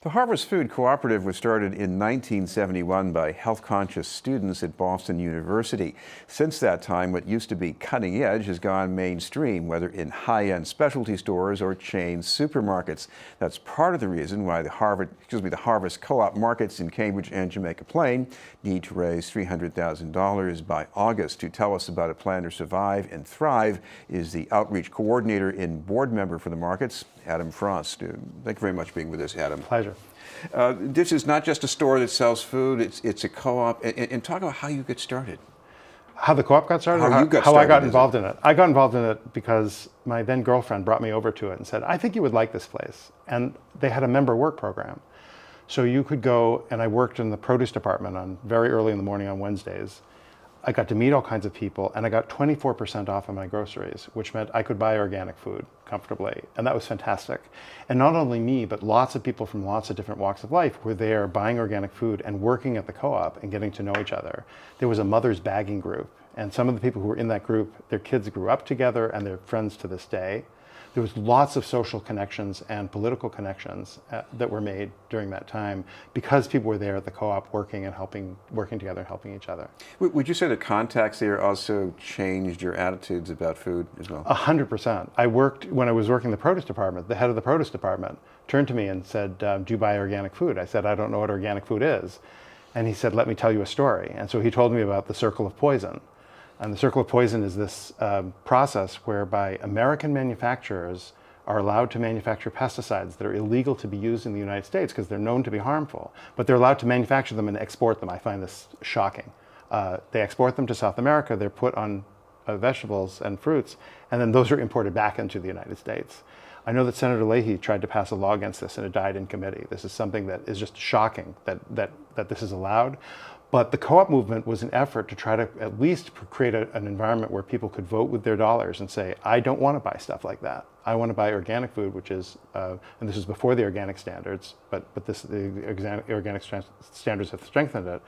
The Harvest Food Cooperative was started in 1971 by health-conscious students at Boston University. Since that time, what used to be cutting edge has gone mainstream, whether in high-end specialty stores or chain supermarkets. That's part of the reason why the Harvest Co-op markets in Cambridge and Jamaica Plain need to raise $300,000 by August. To tell us about a plan to survive and thrive is the outreach coordinator and board member for the markets, Adam Frost. Thank you very much for being with us, Adam. Pleasure. This is not just a store that sells food, it's a co-op. And talk about how you get started. How the co-op got started? How I got involved in it. I got involved in it because my then girlfriend brought me over to it and said, I think you would like this place. And they had a member work program. So you could go, and I worked in the produce department on very early in the morning on Wednesdays. I got to meet all kinds of people, and I got 24% off of my groceries, which meant I could buy organic food comfortably, and that was fantastic. And not only me, but lots of people from lots of different walks of life were there buying organic food and working at the co-op and getting to know each other. There was a mother's bagging group, and some of the people who were in that group, their kids grew up together and they're friends to this day. There was lots of social connections and political connections that were made during that time because people were there at the co-op working together and helping each other. Would you say the contacts there also changed your attitudes about food as well? 100%. When I was working in the produce department, the head of the produce department turned to me and said, do you buy organic food? I said, I don't know what organic food is. And he said, let me tell you a story. And so he told me about the circle of poison. And the circle of poison is this process whereby American manufacturers are allowed to manufacture pesticides that are illegal to be used in the United States because they're known to be harmful, but they're allowed to manufacture them and export them. I find this shocking. They export them to South America, they're put on vegetables and fruits, and then those are imported back into the United States. I know that Senator Leahy tried to pass a law against this and it died in committee. This is something that is just shocking that this is allowed. But the co-op movement was an effort to try to at least create an environment where people could vote with their dollars and say, I don't want to buy stuff like that. I want to buy organic food, which is, and this is before the organic standards, but the organic standards have strengthened it.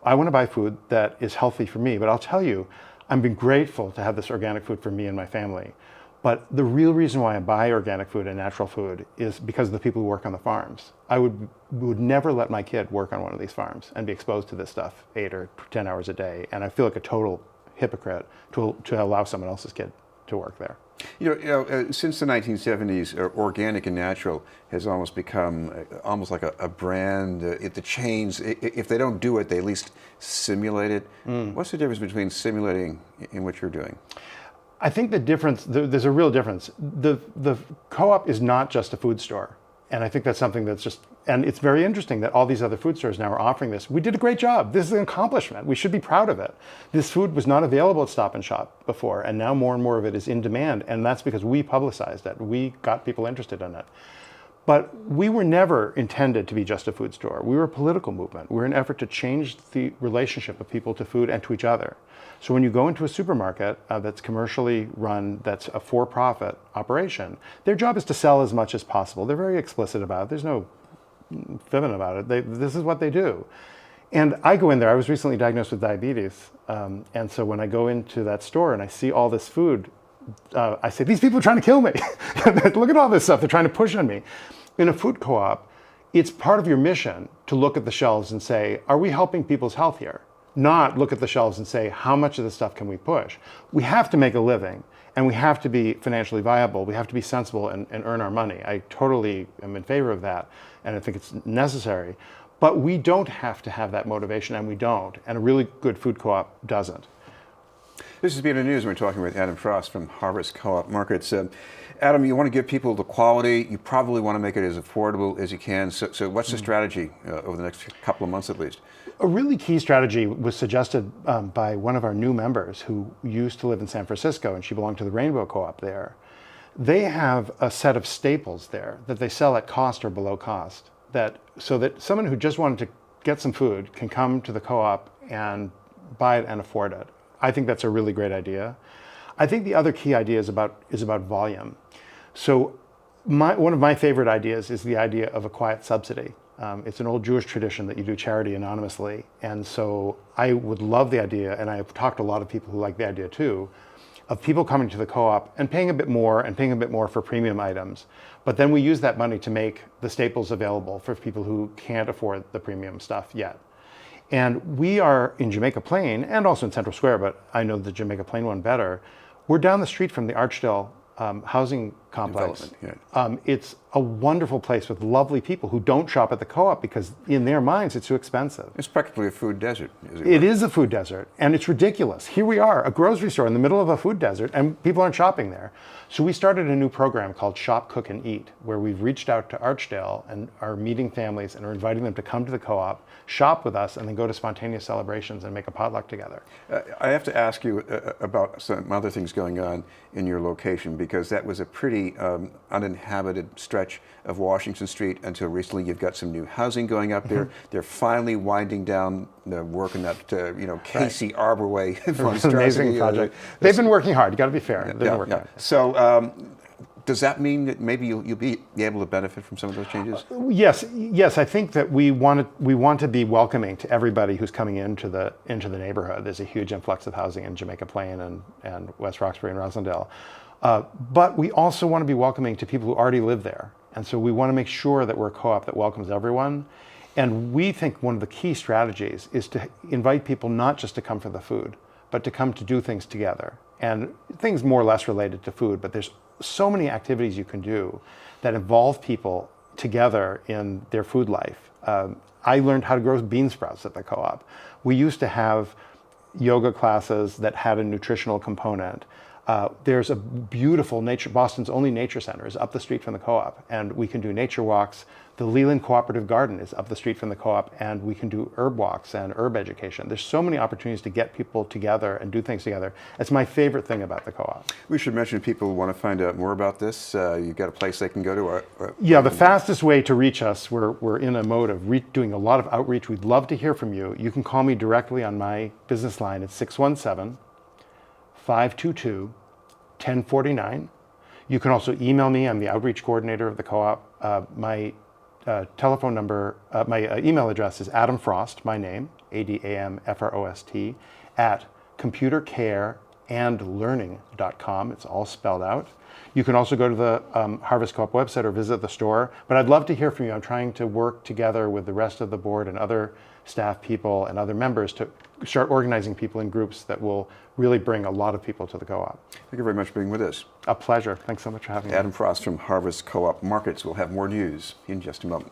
I want to buy food that is healthy for me. But I'll tell you, I've been grateful to have this organic food for me and my family. But the real reason why I buy organic food and natural food is because of the people who work on the farms. I would never let my kid work on one of these farms and be exposed to this stuff 8 or 10 hours a day. And I feel like a total hypocrite to allow someone else's kid to work there. Since the 1970s, organic and natural has almost become almost like a brand. The chains, if they don't do it, they at least simulate it. What's the difference between simulating and what you're doing? I think the difference, there's a real difference. The co-op is not just a food store. And I think that's something that's just, and it's very interesting that all these other food stores now are offering this. We did a great job. This is an accomplishment. We should be proud of it. This food was not available at Stop and Shop before, and now more and more of it is in demand. And that's because we publicized it. We got people interested in it. But we were never intended to be just a food store. We were a political movement. We were an effort to change the relationship of people to food and to each other. So when you go into a supermarket that's commercially run, that's a for-profit operation, their job is to sell as much as possible. They're very explicit about it. There's no fibbing about it. This is what they do. And I go in there. I was recently diagnosed with diabetes. And so when I go into that store and I see all this food, I say, these people are trying to kill me. Look at all this stuff they're trying to push on me. In a food co-op, it's part of your mission to look at the shelves and say, are we helping people's health here? Not look at the shelves and say, how much of this stuff can we push? We have to make a living, and we have to be financially viable. We have to be sensible and earn our money. I totally am in favor of that, and I think it's necessary. But we don't have to have that motivation, and we don't. And a really good food co-op doesn't. This is BNN News. We're talking with Adam Frost from Harvest Co-op Markets. Adam, you want to give people the quality. You probably want to make it as affordable as you can. So what's the strategy over the next couple of months at least? A really key strategy was suggested by one of our new members who used to live in San Francisco, and she belonged to the Rainbow Co-op there. They have a set of staples there that they sell at cost or below cost, so that someone who just wanted to get some food can come to the co-op and buy it and afford it. I think that's a really great idea. I think the other key idea is about volume. So one of my favorite ideas is the idea of a quiet subsidy. It's an old Jewish tradition that you do charity anonymously. And so I would love the idea, and I've talked to a lot of people who like the idea too, of people coming to the co-op and paying a bit more and paying a bit more for premium items. But then we use that money to make the staples available for people who can't afford the premium stuff yet. And we are in Jamaica Plain and also in Central Square, but I know the Jamaica Plain one better. We're down the street from the Archdale housing complex. It's a wonderful place with lovely people who don't shop at the co-op because in their minds it's too expensive. It's practically a food desert. It is a food desert, and it's ridiculous. Here we are, a grocery store in the middle of a food desert, and people aren't shopping there. So we started a new program called Shop, Cook, and Eat, where we've reached out to Archdale and are meeting families and are inviting them to come to the co-op, shop with us, and then go to spontaneous celebrations and make a potluck together. I have to ask you about some other things going on in your location, because that was a pretty uninhabited stretch of Washington Street until recently. You've got some new housing going up there. They're finally winding down the work in that, Casey Arbor Way. It's an amazing project. They've been working hard. You got to be fair. They've been working hard. So, does that mean that maybe you'll be able to benefit from some of those changes? Yes. I think that we want to be welcoming to everybody who's coming into the neighborhood. There's a huge influx of housing in Jamaica Plain and West Roxbury and Roslindale. But we also want to be welcoming to people who already live there. And so we want to make sure that we're a co-op that welcomes everyone. And we think one of the key strategies is to invite people not just to come for the food, but to come to do things together. And things more or less related to food, but there's so many activities you can do that involve people together in their food life. I learned how to grow bean sprouts at the co-op. We used to have yoga classes that had a nutritional component. There's a beautiful Boston's only nature center is up the street from the co-op, and we can do nature walks. The Leland Cooperative Garden is up the street from the co-op, and we can do herb walks and herb education. There's so many opportunities to get people together and do things together. It's my favorite thing about the co-op. We should mention, if people want to find out more about this, you've got a place they can go to? Yeah, the fastest way to reach us, we're in a mode of doing a lot of outreach. We'd love to hear from you. You can call me directly on my business line at 617-522-1049. You can also email me. I'm the outreach coordinator of the co-op. My telephone number, my email address is Adam Frost, my name, ADAMFROST, at computercareandlearning.com. It's all spelled out. You can also go to the Harvest Co-op website or visit the store. But I'd love to hear from you. I'm trying to work together with the rest of the board and other staff people and other members to start organizing people in groups that will really bring a lot of people to the co-op. Thank you very much for being with us. A pleasure. Thanks so much for having me. Adam Frost from Harvest Co-op Markets. We'll have more news in just a moment.